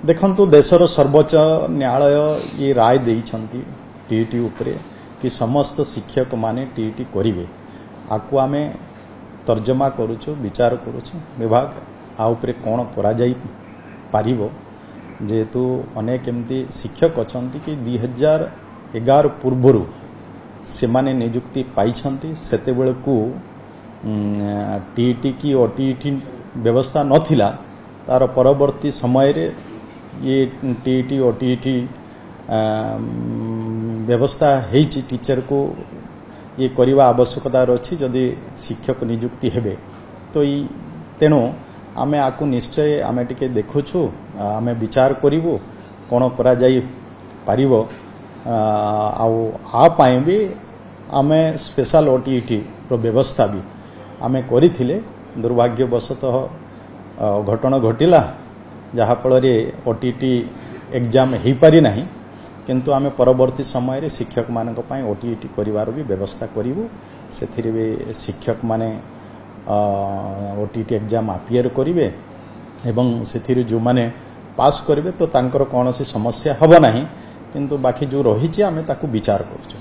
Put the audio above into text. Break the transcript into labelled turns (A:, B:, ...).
A: देखंतु देशर सर्वोच्च न्यायालय ये राय देइछंती टीईटी उपरे कि समस्त शिक्षक माने टीईटी करिवे। आकु आमे तर्जमा करूछु, विचार करूछु, विभाग आ उपरे कोन करा जाई पारिबो। जेहेतु अनेक एमती शिक्षक अछंती कि 2011 पूर्वरु से माने नियुक्ति पाइछंती, सेते बेलकु टीईटी की ओटीईटी व्यवस्था नथिला। तार परवर्ती समय रे ये टीईटी ओटीईटी व्यवस्था हेची टीचर को ये करवा आवश्यकता अच्छी जदि शिक्षक नियुक्ति हेबे तो तेणु आमे आकु निश्चय आमे टिके देखुछु, आमे विचार करिवु कोन करा जाई पारिबो। आ पाए भी आमे स्पेशल ओटीईटी रो व्यवस्था भी आमे करिथिले। दुर्भाग्यवशतः घटना घटिला जहा फल रे ओटीईटी एग्जाम हो पारि नाही, किंतु आमे परवर्ती समय रे शिक्षक मानक पई ओटीईटी करिवार भी व्यवस्था करिवु। सेथिरे भी शिक्षक माने ओटीईटी एग्जाम अपियर करिवे एवं सेथिरे जो माने पास करिवे तो तांकर कोनोसी समस्या हबो नाही, किंतु बाकी जो रहिछि आमे ताकू विचार करछु।